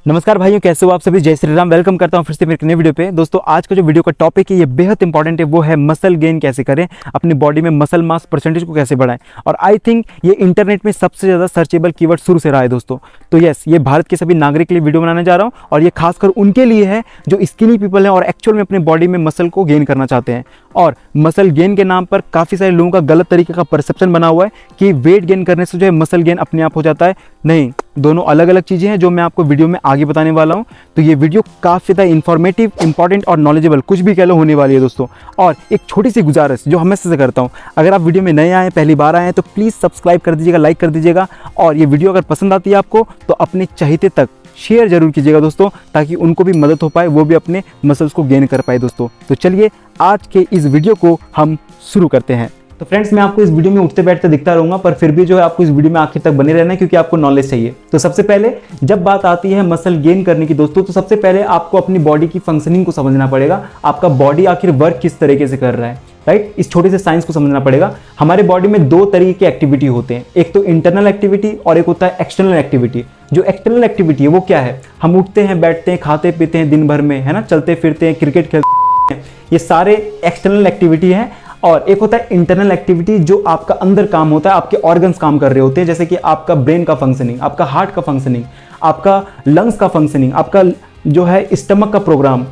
नमस्कार भाइयों, कैसे हो आप सभी। जय श्री राम। वेलकम करता हूं फिर से मेरे नए वीडियो पे। दोस्तों आज का जो वीडियो का टॉपिक है ये बेहद इंपॉर्टेंट है, वो है मसल गेन कैसे करें, अपनी बॉडी में मसल मास परसेंटेज को कैसे बढ़ाएं। और आई थिंक ये इंटरनेट में सबसे ज़्यादा सर्चेबल कीवर्ड शुरू से रहा है दोस्तों। तो यस, ये भारत के सभी नागरिक के लिए वीडियो बनाने जा रहा हूँ और ये खासकर उनके लिए है जो स्किनी पीपल हैं और एक्चुअल में अपनी बॉडी में मसल को गेन करना चाहते हैं। और मसल गेन के नाम पर काफ़ी सारे लोगों का गलत तरीके का परसेप्शन बना हुआ है कि वेट गेन करने से जो है मसल गेन अपने आप हो जाता है। नहीं, दोनों अलग अलग चीज़ें हैं जो मैं आपको वीडियो में आगे बताने वाला हूं। तो ये वीडियो काफ़ी ज़्यादा इन्फॉर्मेटिव, इंपॉर्टेंट और नॉलेजेबल, कुछ भी कह लो, होने वाली है दोस्तों। और एक छोटी सी गुजारिश जो हमेशा से करता हूं, अगर आप वीडियो में नए आए, पहली बार आए हैं, तो प्लीज़ सब्सक्राइब कर दीजिएगा, लाइक कर दीजिएगा। और ये वीडियो अगर पसंद आती है आपको तो अपने चाहते तक शेयर जरूर कीजिएगा दोस्तों, ताकि उनको भी मदद हो पाए, वो भी अपने मसल्स को गेन कर पाए दोस्तों। तो चलिए आज के इस वीडियो को हम शुरू करते हैं। तो फ्रेंड्स, मैं आपको इस वीडियो में उठते बैठते दिखता रहूंगा, पर फिर भी जो है आपको इस वीडियो में आखिर तक बने रहना है, क्योंकि आपको नॉलेज चाहिए। तो सबसे पहले जब बात आती है मसल गेन करने की दोस्तों, तो सबसे पहले आपको अपनी बॉडी की फंक्शनिंग को समझना पड़ेगा। आपका बॉडी आखिर वर्क किस तरीके से कर रहा है, राइट। इस छोटे से साइंस को समझना पड़ेगा। हमारे बॉडी में दो तरीके के एक्टिविटी होते हैं, एक तो इंटरनल एक्टिविटी और एक होता है एक्सटर्नल एक्टिविटी। जो एक्सटर्नल एक्टिविटी है वो क्या है? हम उठते हैं, बैठते हैं, खाते पीते हैं दिन भर में, है ना, चलते फिरते हैं, क्रिकेट खेलते हैं, ये सारे एक्सटर्नल एक्टिविटी है। और एक होता है इंटरनल एक्टिविटी, जो आपका अंदर काम होता है, आपके ऑर्गन्स काम कर रहे होते हैं, जैसे कि आपका ब्रेन का फंक्शनिंग, आपका हार्ट का फंक्शनिंग, आपका लंग्स का फंक्शनिंग, आपका जो है स्टमक का प्रोग्राम,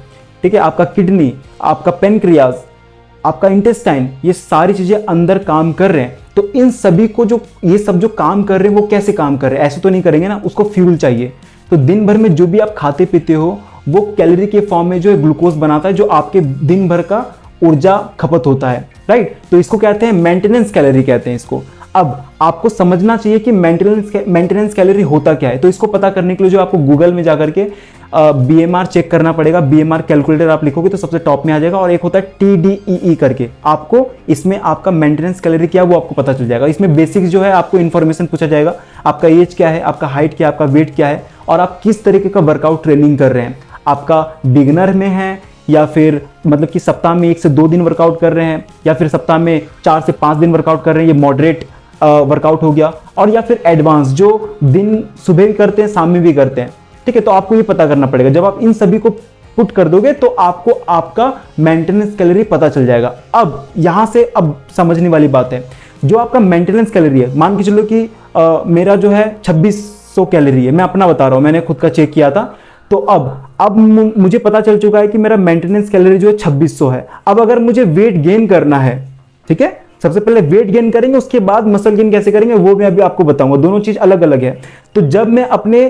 ठीक है, आपका किडनी, आपका पेनक्रियाज, आपका इंटेस्टाइन, ये सारी चीजें अंदर काम कर रहे हैं। तो इन सभी को जो ये सब जो काम कर रहे हैं वो कैसे काम कर रहे हैं? ऐसे तो नहीं करेंगे ना, उसको फ्यूल चाहिए। तो दिन भर में जो भी आप खाते पीते हो वो कैलोरी के फॉर्म में जो है ग्लूकोज बनाता है, जो आपके दिन भर का ऊर्जा खपत होता है, राइट। तो इसको कहते हैं मेंटेनेंस कैलोरी कहते हैं इसको। अब आपको समझना चाहिए कि मेंटेनेंस कैलोरी होता क्या है। तो इसको पता करने के लिए जो आपको गूगल में जाकर के BMR चेक करना पड़ेगा। BMR कैलकुलेटर आप लिखोगे तो सबसे टॉप में आ जाएगा। और एक होता है TDEE करके, आपको इसमें आपका मेंटेनेंस कैलोरी क्या है वो आपको पता चल जाएगा। इसमें बेसिक्स जो है आपको इन्फॉर्मेशन पूछा जाएगा, आपका एज क्या है, आपका हाइट क्या है, आपका वेट क्या है, और आप किस तरीके का वर्कआउट ट्रेनिंग कर रहे हैं। आपका बिगिनर में है या फिर मतलब कि सप्ताह में 1 से 2 दिन वर्कआउट कर रहे हैं, या फिर सप्ताह में 4 से 5 दिन वर्कआउट कर रहे हैं, ये मॉडरेट वर्कआउट हो गया। और या फिर एडवांस, जो दिन सुबह भी करते हैं, शाम में भी करते हैं, ठीक है। तो आपको ये पता करना पड़ेगा। जब आप इन सभी को पुट कर दोगे तो आपको आपका मेंटेनेंस कैलोरी पता चल जाएगा। अब यहां से अब समझने वाली बात है, जो आपका मेंटेनेंस कैलोरी है, मान के चलो कि मेरा जो है 2600 कैलोरी है, मैं अपना बता रहा हूं, मैंने खुद का चेक किया था। तो अब मुझे पता चल चुका है कि मेरा मेंटेनेंस कैलोरी जो है 2600 है। अब अगर मुझे वेट गेन करना है, ठीक है, सबसे पहले वेट गेन करेंगे, उसके बाद मसल गेन कैसे करेंगे वो मैं अभी आपको बताऊंगा। दोनों चीज अलग अलग है। तो जब मैं अपने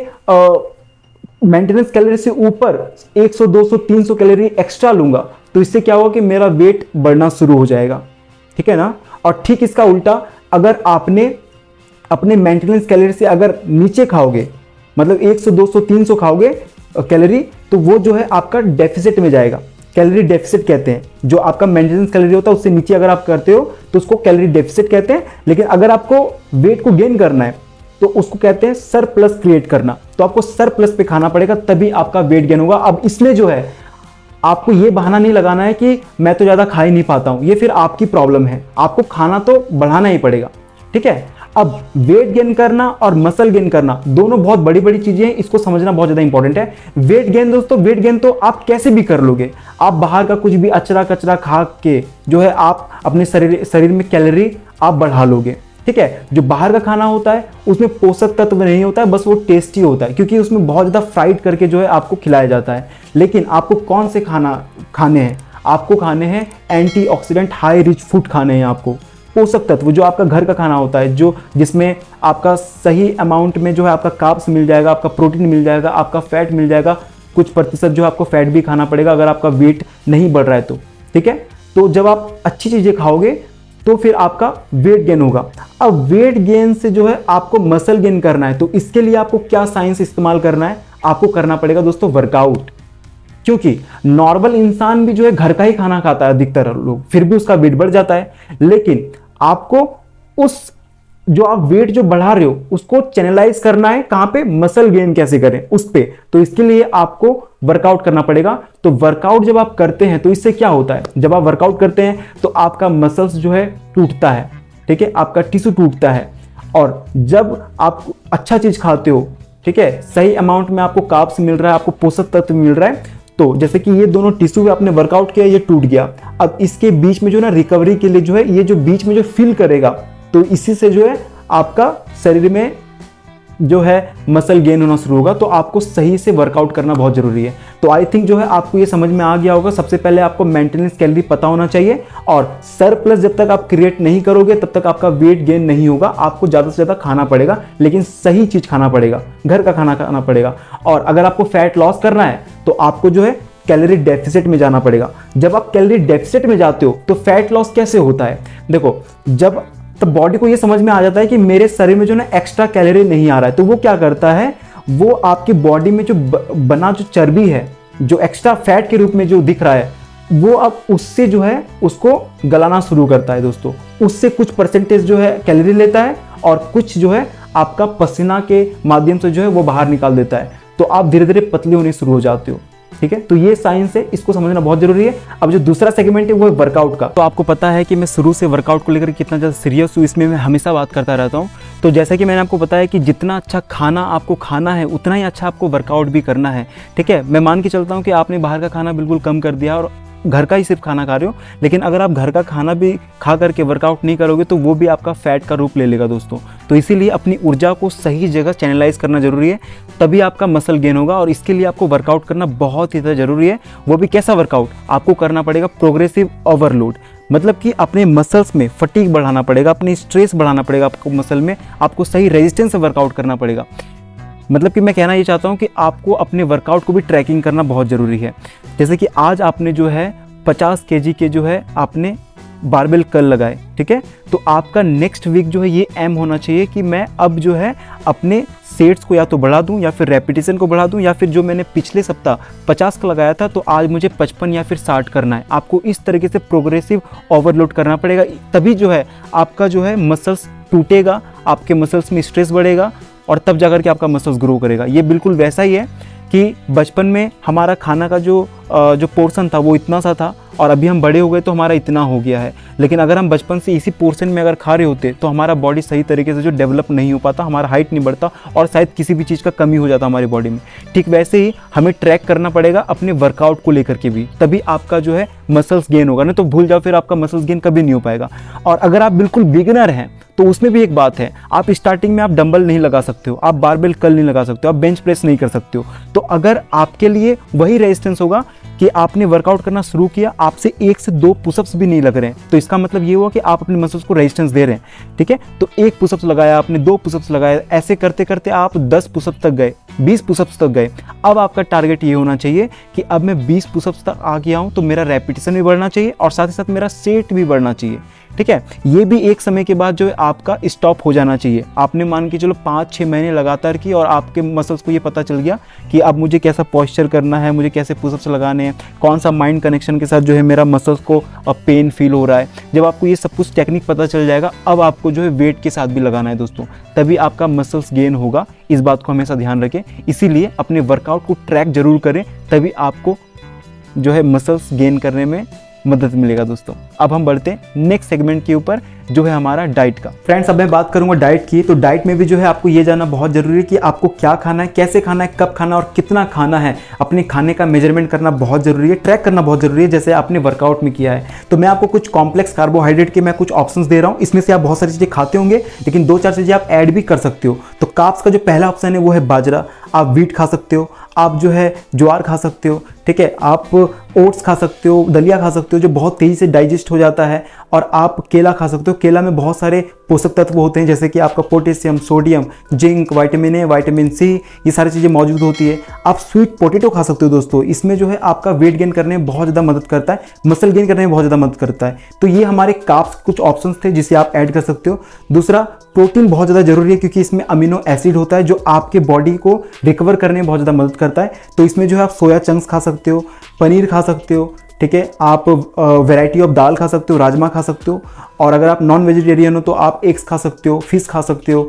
मेंटेनेंस कैलोरी से ऊपर 100, 200, 300 कैलोरी एक्स्ट्रा लूंगा, तो इससे क्या होगा कि मेरा वेट बढ़ना शुरू हो जाएगा, ठीक है ना। और ठीक इसका उल्टा, अगर आपने अपने मेंटेनेंस कैलोरी से अगर नीचे खाओगे, मतलब 100, 200, 300 खाओगे कैलोरी, तो वो जो है आपका डेफिसिट में जाएगा। कैलोरी डेफिसिट कहते हैं। जो आपका मेंटेनेंस कैलोरी होता है उससे नीचे अगर आप करते हो तो उसको कैलोरी डेफिसिट कहते हैं। लेकिन अगर आपको वेट को गेन करना है तो उसको कहते हैं सरप्लस क्रिएट करना। तो आपको सरप्लस पे खाना पड़ेगा, तभी आपका वेट गेन होगा। अब इसमें जो है आपको ये बहाना नहीं लगाना है कि मैं तो ज्यादा खा ही नहीं पाता हूं, ये फिर आपकी प्रॉब्लम है। आपको खाना तो बढ़ाना ही पड़ेगा, ठीक है। अब वेट गेन करना और मसल गेन करना दोनों बहुत बड़ी बड़ी चीजें हैं, इसको समझना बहुत ज्यादा इंपॉर्टेंट है। वेट गेन दोस्तों, वेट गेन तो आप कैसे भी कर लोगे। आप बाहर का कुछ भी अचरा कचरा खा के जो है आप अपने शरीर में कैलोरी आप बढ़ा लोगे, ठीक है। जो बाहर का खाना होता है उसमें पोषक तत्व नहीं होता है, बस वो टेस्टी होता है, क्योंकि उसमें बहुत ज्यादा फ्राइड करके जो है आपको खिलाया जाता है। लेकिन आपको कौन से खाने हैं? आपको खाने हैं एंटीऑक्सीडेंट हाई रिच फूड खाने हैं। आपको पोषक तत्व जो आपका घर का खाना होता है, जो जिसमें आपका सही अमाउंट में जो है आपका कार्ब्स मिल जाएगा, आपका प्रोटीन मिल जाएगा, आपका फैट मिल जाएगा। कुछ प्रतिशत जो आपको फैट भी खाना पड़ेगा अगर आपका वेट नहीं बढ़ रहा है तो, ठीक है। तो जब आप अच्छी चीजें खाओगे तो फिर आपका वेट गेन होगा। अब वेट गेन से जो है आपको मसल गेन करना है, तो इसके लिए आपको क्या साइंस इस्तेमाल करना है? आपको करना पड़ेगा दोस्तों वर्कआउट। क्योंकि नॉर्मल इंसान भी जो है घर का ही खाना खाता है अधिकतर लोग, फिर भी उसका वेट बढ़ जाता है। लेकिन आपको उस जो आप वेट जो बढ़ा रहे हो उसको चैनलाइज करना है, कहां पे? मसल गेन कैसे करें उस पे। तो इसके लिए आपको वर्कआउट करना पड़ेगा। तो वर्कआउट जब आप करते हैं तो इससे क्या होता है? जब आप वर्कआउट करते हैं तो आपका मसल्स जो है टूटता है, ठीक है, आपका टिश्यू टूटता है। और जब आप अच्छा चीज खाते हो ठीक है, सही अमाउंट में आपको कार्ब्स मिल रहा है, आपको पोषक तत्व मिल रहा है। तो जैसे कि ये दोनों टिश्यू आपने वर्कआउट किया, ये टूट गया, अब इसके बीच में जो ना रिकवरी के लिए जो है ये जो बीच में जो फील करेगा, तो इसी से जो है आपका शरीर में जो है मसल गेन होना शुरू होगा। तो आपको सही से वर्कआउट करना बहुत जरूरी है। तो आई थिंक जो है आपको ये समझ में आ गया होगा। सबसे पहले आपको मेंटेनेंस कैलोरी पता होना चाहिए, और सरप्लस जब तक आप क्रिएट नहीं करोगे तब तक आपका वेट गेन नहीं होगा। आपको ज़्यादा से ज़्यादा खाना पड़ेगा, लेकिन सही चीज़ खाना पड़ेगा, घर का खाना खाना पड़ेगा। और अगर आपको फैट लॉस करना है तो आपको जो है कैलोरी डेफिसिट में जाना पड़ेगा। जब आप कैलोरी डेफिसिट में जाते हो तो फैट लॉस कैसे होता है, देखो जब तब बॉडी को ये समझ में आ जाता है कि मेरे शरीर में जो ना एक्स्ट्रा कैलोरी नहीं आ रहा है, तो वो क्या करता है, वो आपकी बॉडी में जो बना जो चर्बी है, जो एक्स्ट्रा फैट के रूप में जो दिख रहा है, वो अब उससे जो है उसको गलाना शुरू करता है दोस्तों। उससे कुछ परसेंटेज जो है कैलोरी लेता है और कुछ जो है आपका पसीना के माध्यम से जो है वो बाहर निकाल देता है। तो आप धीरे धीरे पतले होने शुरू हो जाते हो। ठीक है, तो ये साइंस है, इसको समझना बहुत जरूरी है। अब जो दूसरा सेगमेंट है वो है वर्कआउट का। तो आपको पता है कि मैं शुरू से वर्कआउट को लेकर कितना ज़्यादा सीरियस हूँ, इसमें मैं हमेशा बात करता रहता हूँ। तो जैसा कि मैंने आपको बताया कि जितना अच्छा खाना आपको खाना है उतना ही अच्छा आपको वर्कआउट भी करना है। ठीक है, मैं मान के चलता हूँ कि आपने बाहर का खाना बिल्कुल कम कर दिया और घर का ही सिर्फ खाना खा रहे हो, लेकिन अगर आप घर का खाना भी खा करके वर्कआउट नहीं करोगे तो वो भी आपका फैट का रूप ले लेगा दोस्तों। तो इसीलिए अपनी ऊर्जा को सही जगह चैनलाइज करना जरूरी है, तभी आपका मसल गेन होगा। और इसके लिए आपको वर्कआउट करना बहुत ही ज़्यादा जरूरी है। वो भी कैसा वर्कआउट, आपको करना पड़ेगा प्रोग्रेसिव ओवरलोड, मतलब कि अपने मसल्स में फटीग बढ़ाना पड़ेगा, अपनी स्ट्रेस बढ़ाना पड़ेगा आपको मसल में, आपको सही रेजिस्टेंस से वर्कआउट करना पड़ेगा। मतलब कि मैं कहना ये चाहता हूँ कि आपको अपने वर्कआउट को भी ट्रैकिंग करना बहुत ज़रूरी है। जैसे कि आज आपने जो है 50 kg के जो है आपने बारबेल कर्ल लगाए, ठीक है, तो आपका नेक्स्ट वीक जो है ये एम होना चाहिए कि मैं अब जो है अपने सेट्स को या तो बढ़ा दूं या फिर रेपिटेशन को बढ़ा दूं, या फिर जो मैंने पिछले सप्ताह 50 का लगाया था तो आज मुझे 55 या फिर 60 करना है। आपको इस तरीके से प्रोग्रेसिव ओवरलोड करना पड़ेगा, तभी जो है आपका जो है मसल्स टूटेगा, आपके मसल्स में स्ट्रेस बढ़ेगा और तब जाकर के आपका मसल्स ग्रो करेगा। ये बिल्कुल वैसा ही है कि बचपन में हमारा खाना का जो पोर्शन था वो इतना सा था और अभी हम बड़े हो गए तो हमारा इतना हो गया है। लेकिन अगर हम बचपन से इसी पोर्शन में अगर खा रहे होते तो हमारा बॉडी सही तरीके से जो डेवलप नहीं हो पाता, हमारा हाइट नहीं बढ़ता और शायद किसी भी चीज़ का कमी हो जाता हमारी बॉडी में। ठीक वैसे ही हमें ट्रैक करना पड़ेगा अपने वर्कआउट को लेकर के भी, तभी आपका जो है मसल्स गेन होगा। नहीं तो भूल जाओ, फिर आपका मसल्स गेन कभी नहीं हो पाएगा। और अगर आप बिल्कुल बिगिनर हैं तो उसमें भी एक बात है, आप स्टार्टिंग में आप डंबल नहीं लगा सकते हो, आप बारबेल कर्ल नहीं लगा सकते हो, आप बेंच प्रेस नहीं कर सकते हो। तो अगर आपके लिए वही रेजिस्टेंस होगा कि आपने वर्कआउट करना शुरू किया, आपसे 1 से 2 पुशअप्स भी नहीं लग रहे हैं, तो इसका मतलब ये हुआ कि आप अपने मसल्स को रेजिस्टेंस दे रहे हैं। ठीक है, तो 1 पुशअप्स लगाया आपने, 2 पुशअप्स लगाए, ऐसे करते करते आप 10 पुशअप्स तक गए, 20 पुशअप्स तक गए। अब आपका टारगेट ये होना चाहिए कि अब मैं 20 पुशअप्स तक आ गया हूँ तो मेरा रेपिटेशन भी बढ़ना चाहिए और साथ ही साथ मेरा सेट भी बढ़ना चाहिए। ठीक है, ये भी एक समय के बाद जो है आपका स्टॉप हो जाना चाहिए। आपने मान के चलो 5-6 महीने लगातार की और आपके मसल्स को ये पता चल गया कि अब मुझे कैसा पोस्चर करना है, मुझे कैसे पुशअप्स लगाने हैं, कौन सा माइंड कनेक्शन के साथ जो है मेरा मसल्स को पेन फील हो रहा है। जब आपको ये सब कुछ टेक्निक पता चल जाएगा, अब आपको जो है वेट के साथ भी लगाना है दोस्तों, तभी आपका मसल्स गेन होगा। इस बात को हमेशा ध्यान रखें। इसीलिए अपने वर्कआउट को ट्रैक जरूर करें, तभी आपको जो है मसल्स गेन करने में मदद मिलेगा दोस्तों। अब हम बढ़ते हैं नेक्स्ट सेगमेंट के ऊपर, जो है हमारा डाइट का। फ्रेंड्स, अब मैं बात करूंगा डाइट की। तो डाइट में भी जो है आपको ये जानना बहुत जरूरी है कि आपको क्या खाना है, कैसे खाना है, कब खाना और कितना खाना है। अपने खाने का मेजरमेंट करना बहुत जरूरी है, ट्रैक करना बहुत जरूरी है, जैसे आपने वर्कआउट में किया है। तो मैं आपको कुछ कॉम्प्लेक्स कार्बोहाइड्रेट के मैं कुछ ऑप्शंस दे रहा हूँ। इसमें से आप बहुत सारी चीज़ें खाते होंगे, लेकिन 2-4 चीज़ें आप ऐड भी कर सकते हो। तो कार्ब्स का जो पहला ऑप्शन है वो है बाजरा। आप व्हीट खा सकते हो, आप जो है ज्वार खा सकते हो, ठीक है, आप ओट्स खा सकते हो, दलिया खा सकते हो जो बहुत तेज़ी से डाइजेस्ट हो जाता है, और आप केला खा सकते हो। केला में बहुत सारे पोषक तत्व होते हैं, जैसे कि आपका potassium, sodium, zinc, vitamin A, vitamin C, ये सारी चीज़ें मौजूद होती है। आप स्वीट पोटैटो खा सकते हो दोस्तों, इसमें जो है आपका वेट गेन करने में बहुत ज़्यादा मदद करता है, मसल गेन करने में बहुत ज़्यादा मदद करता है। तो ये हमारे कार्ब्स कुछ ऑप्शंस थे जिसे आप ऐड कर सकते हो। दूसरा, प्रोटीन बहुत ज़्यादा जरूरी है क्योंकि इसमें अमीनो एसिड होता है जो आपके बॉडी को रिकवर करने में बहुत ज़्यादा मदद करता है। तो इसमें जो है आप सोया चंक्स खा सकते हो, पनीर खा सकते हो, ठीक है, आप वैरायटी ऑफ दाल खा सकते हो, राजमा खा सकते हो, और अगर आप नॉन वेजिटेरियन हो तो आप एग्स खा सकते हो, फिश खा सकते हो,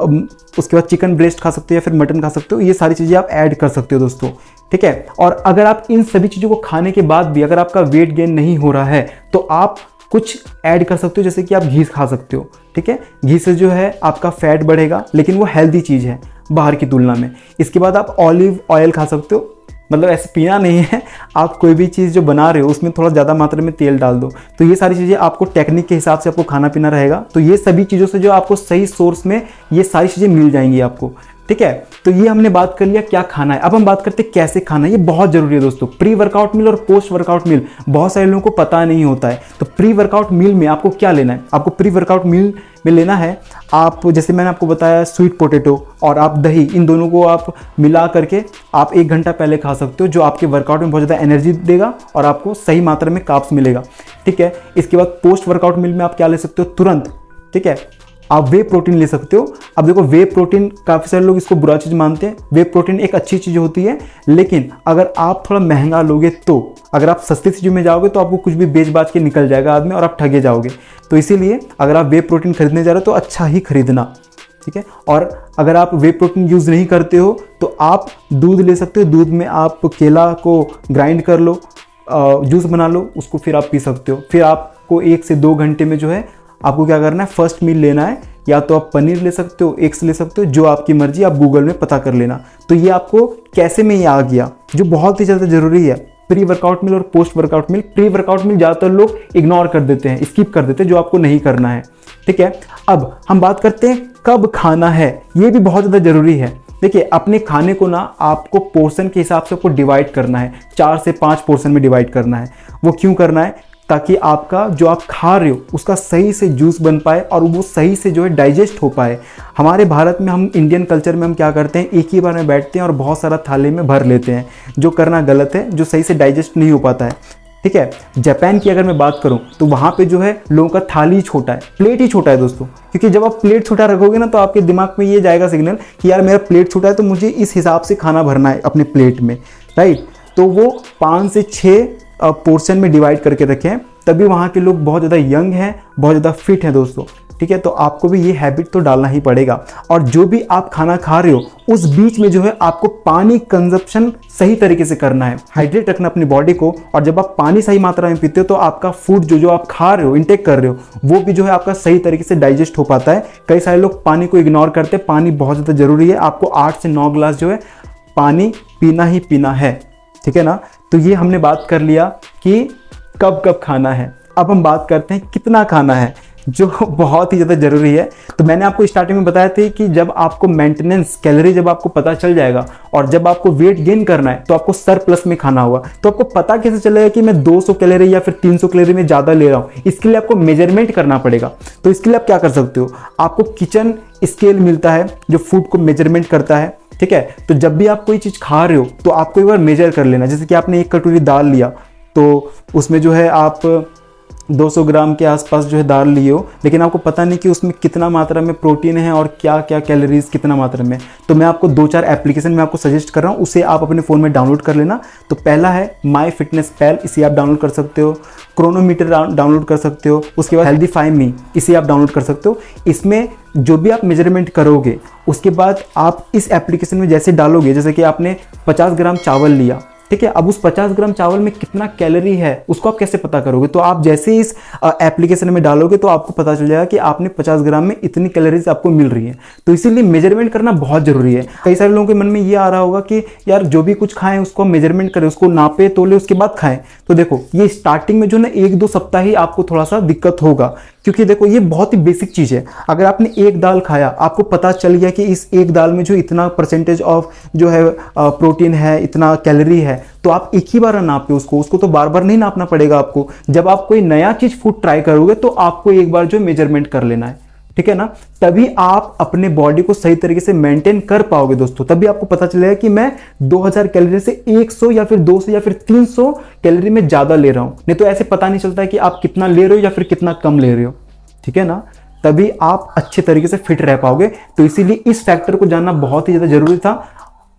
उसके बाद चिकन ब्रेस्ट खा सकते हो या फिर मटन खा सकते हो। ये सारी चीज़ें आप ऐड कर सकते हो दोस्तों, ठीक है। और अगर आप इन सभी चीज़ों को खाने के बाद भी अगर आपका वेट गेन नहीं हो रहा है तो आप कुछ ऐड कर सकते हो, जैसे कि आप घी खा सकते हो, ठीक है। घी से जो है आपका फैट बढ़ेगा, लेकिन वो हेल्दी चीज़ है। बाहर की तुलना में। इसके बाद आप ऑलिव ऑयल खा सकते हो, मतलब ऐसे पीना नहीं है, आप कोई भी चीज़ जो बना रहे हो उसमें थोड़ा ज़्यादा मात्रा में तेल डाल दो। तो ये सारी चीज़ें आपको टेक्निक के हिसाब से आपको खाना पीना रहेगा। तो ये सभी चीज़ों से जो आपको सही सोर्स में ये सारी चीज़ें मिल जाएंगी आपको, ठीक है। तो ये हमने बात कर लिया क्या खाना है। अब हम बात करते हैं कैसे खाना है। ये बहुत जरूरी है दोस्तों। प्री वर्कआउट मील और पोस्ट वर्कआउट मील बहुत सारे लोगों को पता नहीं होता है। तो प्री वर्कआउट मील में आपको क्या लेना है, आपको प्री वर्कआउट मील में लेना है आप, जैसे मैंने आपको बताया, स्वीट पोटैटो और आप दही, इन दोनों को आप मिला करके आप 1 घंटा पहले खा सकते हो, जो आपके वर्कआउट में बहुत ज़्यादा एनर्जी देगा और आपको सही मात्रा में कार्ब्स मिलेगा, ठीक है। इसके बाद पोस्ट वर्कआउट मील में आप क्या ले सकते हो तुरंत, ठीक है, आप वे प्रोटीन ले सकते हो। अब देखो वे प्रोटीन, काफ़ी सारे लोग इसको बुरा चीज़ मानते हैं। वे प्रोटीन एक अच्छी चीज़ होती है, लेकिन अगर आप थोड़ा महंगा लोगे, तो अगर आप सस्ती चीज़ों में जाओगे तो आपको कुछ भी बेच बाच के निकल जाएगा आदमी और आप ठगे जाओगे। तो इसीलिए अगर आप वे प्रोटीन खरीदने जा रहे हो तो अच्छा ही खरीदना, ठीक है। और अगर आप वे प्रोटीन यूज़ नहीं करते हो तो आप दूध ले सकते हो। दूध में आप केला को ग्राइंड कर लो, जूस बना लो, उसको फिर आप पी सकते हो। फिर आपको 1 से 2 घंटे में जो है आपको क्या करना है, फर्स्ट मील लेना है। या तो आप पनीर ले सकते हो, एग्स ले सकते हो, जो आपकी मर्जी, आप गूगल में पता कर लेना। तो ये आपको कैसे में ये आ गया, जो बहुत ही ज़्यादा ज़रूरी है, प्री वर्कआउट मील और post workout meal. Pre workout meal ज़्यादातर लोग इग्नोर कर देते हैं, स्किप कर देते हैं, जो आपको नहीं करना है, ठीक है। अब हम बात करते हैं कब खाना है, ये भी बहुत ज़्यादा ज़रूरी है। देखिए अपने खाने को ना आपको पोर्शन के हिसाब से आपको डिवाइड करना है, 4 से 5 पोर्शन में डिवाइड करना है। वो क्यों करना है, ताकि आपका जो आप खा रहे हो उसका सही से जूस बन पाए और वो सही से जो है डाइजेस्ट हो पाए। हमारे भारत में, हम इंडियन कल्चर में हम क्या करते हैं, एक ही बार में बैठते हैं और बहुत सारा थाली में भर लेते हैं, जो करना गलत है, जो सही से डाइजेस्ट नहीं हो पाता है, ठीक है। जापान की अगर मैं बात करूं तो वहाँ पे जो है लोगों का थाली छोटा है, प्लेट ही छोटा है दोस्तों। क्योंकि जब आप प्लेट छोटा रखोगे ना तो आपके दिमाग में ये जाएगा सिग्नल कि यार मेरा प्लेट छोटा है तो मुझे इस हिसाब से खाना भरना है अपने प्लेट में, राइट। तो वो 5 से 6 पोर्शन में डिवाइड करके रखें, तभी वहाँ के लोग बहुत ज़्यादा यंग हैं, बहुत ज़्यादा फिट हैं दोस्तों, ठीक है। तो आपको भी ये हैबिट तो डालना ही पड़ेगा। और जो भी आप खाना खा रहे हो उस बीच में जो है आपको पानी कंजप्शन सही तरीके से करना है, हाइड्रेट रखना अपनी बॉडी को। और जब आप पानी सही मात्रा में पीते हो तो आपका फूड जो आप खा रहे हो, इंटेक कर रहे हो, वो भी जो है आपका सही तरीके से डाइजेस्ट हो पाता है। कई सारे लोग पानी को इग्नोर करते हैं, पानी बहुत ज़्यादा ज़रूरी है। आपको 8 से 9 गिलास जो है पानी पीना ही पीना है, ठीक है ना। तो ये हमने बात कर लिया कि कब कब खाना है। अब हम बात करते हैं कितना खाना है, जो बहुत ही ज़्यादा ज़रूरी है। तो मैंने आपको स्टार्टिंग में बताया था कि जब आपको मेंटेनेंस कैलोरी जब आपको पता चल जाएगा और जब आपको वेट गेन करना है तो आपको सरप्लस में खाना होगा। तो आपको पता कैसे चलेगा कि मैं 200 कैलोरी या फिर 300 कैलोरी में ज़्यादा ले रहा हूँ, इसके लिए आपको मेजरमेंट करना पड़ेगा। तो इसके लिए आप क्या कर सकते हो, आपको किचन स्केल मिलता है जो फूड को मेजरमेंट करता है, ठीक है। तो जब भी आप कोई चीज़ खा रहे हो तो आपको एक बार मेजर कर लेना। जैसे कि आपने 1 कटोरी दाल लिया तो उसमें जो है आप 200 ग्राम के आसपास जो है दाल लिए हो, लेकिन आपको पता नहीं कि उसमें कितना मात्रा में प्रोटीन है और क्या क्या कैलोरीज कितना मात्रा में। तो मैं आपको 2-4 एप्लीकेशन में आपको सजेस्ट कर रहा हूँ, उसे आप अपने फ़ोन में डाउनलोड कर लेना। तो पहला है माई फिटनेस पैल, इसे आप डाउनलोड कर सकते हो। क्रोनोमीटर डाउनलोड कर सकते हो। उसके बाद हेल्दीफाई मी, इसे आप डाउनलोड कर सकते हो। इसमें जो भी आप मेजरमेंट करोगे उसके बाद आप इस एप्लीकेशन में जैसे डालोगे, जैसे कि आपने 50 ग्राम चावल लिया, ठीक है। अब उस 50 ग्राम चावल में कितना कैलोरी है उसको आप कैसे पता करोगे, तो आप जैसे इस एप्लीकेशन में डालोगे तो आपको पता चल जाएगा कि आपने 50 ग्राम में इतनी कैलोरीज आपको मिल रही है। तो इसीलिए मेजरमेंट करना बहुत जरूरी है। कई सारे लोगों के मन में ये आ रहा होगा कि यार जो भी कुछ खाएं उसको मेजरमेंट करें, उसको नापे तोले उसके बाद खाएं। तो देखो ये स्टार्टिंग में जो ना 1-2 सप्ताह ही आपको थोड़ा सा दिक्कत होगा, क्योंकि देखो ये बहुत ही बेसिक चीज़ है। अगर आपने एक दाल खाया, आपको पता चल गया कि इस एक दाल में जो इतना परसेंटेज ऑफ जो है प्रोटीन है, इतना कैलोरी है, तो आप एक ही बार नापे उसको तो बार बार नहीं नापना पड़ेगा आपको। जब आप कोई नया चीज़ फूड ट्राई करोगे तो आपको एक बार जो मेजरमेंट कर लेना है, ठीक है ना। तभी आप अपने बॉडी को सही तरीके से मेंटेन कर पाओगे दोस्तों। तभी आपको पता चलेगा कि मैं 2000 कैलोरी से 100 या फिर 200 या फिर 300 कैलोरी में ज़्यादा ले रहा हूँ। नहीं तो ऐसे पता नहीं चलता है कि आप कितना ले रहे हो या फिर कितना कम ले रहे हो, ठीक है ना। तभी आप अच्छे तरीके से फिट रह पाओगे। तो इसीलिए इस फैक्टर को जानना बहुत ही ज़्यादा जरूरी था,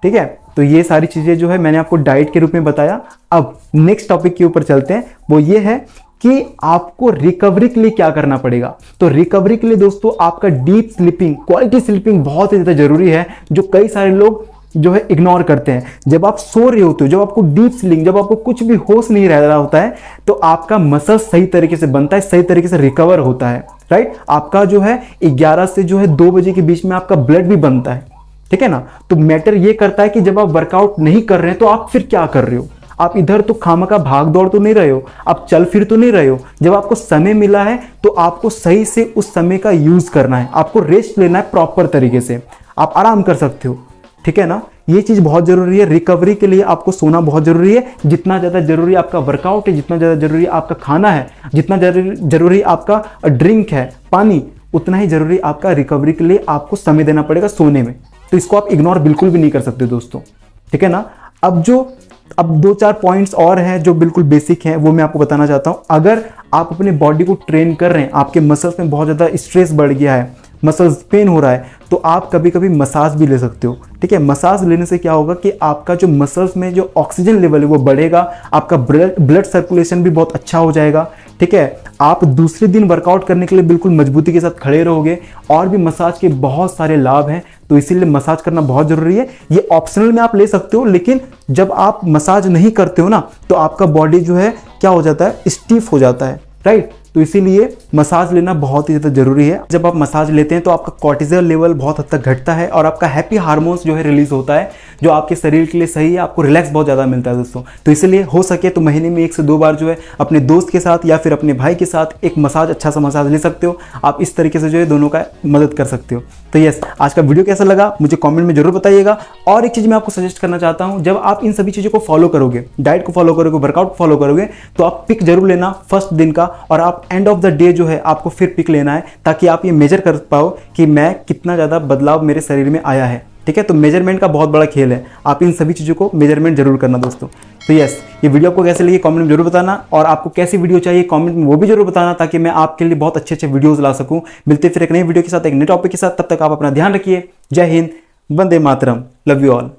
ठीक है। तो ये सारी चीज़ें जो है मैंने आपको डाइट के रूप में बताया। अब नेक्स्ट टॉपिक के ऊपर चलते हैं, वो ये है कि आपको रिकवरी के लिए क्या करना पड़ेगा। तो रिकवरी के लिए दोस्तों आपका डीप स्लीपिंग, क्वालिटी स्लीपिंग बहुत ही ज़्यादा जरूरी है, जो कई सारे लोग जो है इग्नोर करते हैं। जब आप सो रहे होते हो, जब आपको डीप स्लीपिंग, जब आपको कुछ भी होश नहीं रह रहा होता है, तो आपका मसल सही तरीके से बनता है, सही तरीके से रिकवर होता है, राइट। आपका जो है 11 से जो है 2 बजे के बीच में आपका ब्लड भी बनता है, ठीक है ना। तो मैटर ये करता है कि जब आप वर्कआउट नहीं कर रहे हैं तो आप फिर क्या कर रहे हो। आप इधर तो खामखा भाग दौड़ तो नहीं रहे हो, आप चल फिर तो नहीं रहे हो। जब आपको समय मिला है तो आपको सही से उस समय का यूज करना है, आपको रेस्ट लेना है प्रॉपर तरीके से, आप आराम कर सकते हो, ठीक है ना। ये चीज बहुत जरूरी है। रिकवरी के लिए आपको सोना बहुत जरूरी है। जितना ज्यादा जरूरी आपका वर्कआउट है, जितना ज्यादा जरूरी आपका खाना है, जितना जरूरी आपका ड्रिंक है, पानी, उतना ही जरूरी आपका रिकवरी के लिए आपको समय देना पड़ेगा सोने में। तो इसको आप इग्नोर बिल्कुल भी नहीं कर सकते दोस्तों, ठीक है ना। अब 2-4 पॉइंट्स और हैं जो बिल्कुल बेसिक हैं, वो मैं आपको बताना चाहता हूं। अगर आप अपने बॉडी को ट्रेन कर रहे हैं, आपके मसल्स में बहुत ज़्यादा स्ट्रेस बढ़ गया है, मसल्स पेन हो रहा है, तो आप कभी कभी मसाज भी ले सकते हो, ठीक है। मसाज लेने से क्या होगा कि आपका जो मसल्स में जो ऑक्सीजन लेवल है वो बढ़ेगा, आपका ब्लड सर्कुलेशन भी बहुत अच्छा हो जाएगा, ठीक है। आप दूसरे दिन वर्कआउट करने के लिए बिल्कुल मजबूती के साथ खड़े रहोगे। और भी मसाज के बहुत सारे लाभ हैं, तो इसीलिए मसाज करना बहुत जरूरी है। ये ऑप्शनल में आप ले सकते हो, लेकिन जब आप मसाज नहीं करते हो ना, तो आपका बॉडी जो है क्या हो जाता है, स्टीफ हो जाता है, राइट। तो इसीलिए मसाज लेना बहुत ही ज़्यादा जरूरी है। जब आप मसाज लेते हैं तो आपका कॉर्टिजोल लेवल बहुत हद तक घटता है और आपका हैप्पी हार्मोन्स जो है रिलीज होता है, जो आपके शरीर के लिए सही है, आपको रिलैक्स बहुत ज़्यादा मिलता है दोस्तों। तो इसलिए हो सके तो महीने में 1 से 2 बार जो है अपने दोस्त के साथ या फिर अपने भाई के साथ एक मसाज, अच्छा सा मसाज ले सकते हो। आप इस तरीके से जो है दोनों का मदद कर सकते हो। तो यस, आज का वीडियो कैसा लगा मुझे कमेंट में जरूर बताइएगा। और एक चीज़ मैं आपको सजेस्ट करना चाहता हूँ, जब आप इन सभी चीज़ों को फॉलो करोगे, डाइट को फॉलो करोगे, वर्कआउट को फॉलो करोगे, तो आप पिक जरूर लेना फर्स्ट दिन का, और आप एंड ऑफ द डे जो है आपको फिर पिक लेना है, ताकि आप ये मेजर कर पाओ कि मैं कितना ज़्यादा बदलाव मेरे शरीर में आया है, ठीक है। तो मेजरमेंट का बहुत बड़ा खेल है, आप इन सभी चीज़ों को मेजरमेंट जरूर करना दोस्तों। तो यस, ये वीडियो आपको कैसे लगी कमेंट में जरूर बताना, और आपको कैसी वीडियो चाहिए कमेंट में वो भी जरूर बताना, ताकि मैं आपके लिए बहुत अच्छे अच्छे वीडियोस ला सकूं। मिलते फिर एक नई वीडियो के साथ, एक नए टॉपिक के साथ। तब तक आप अपना ध्यान रखिए। जय Hind, Vande Mataram, love you all.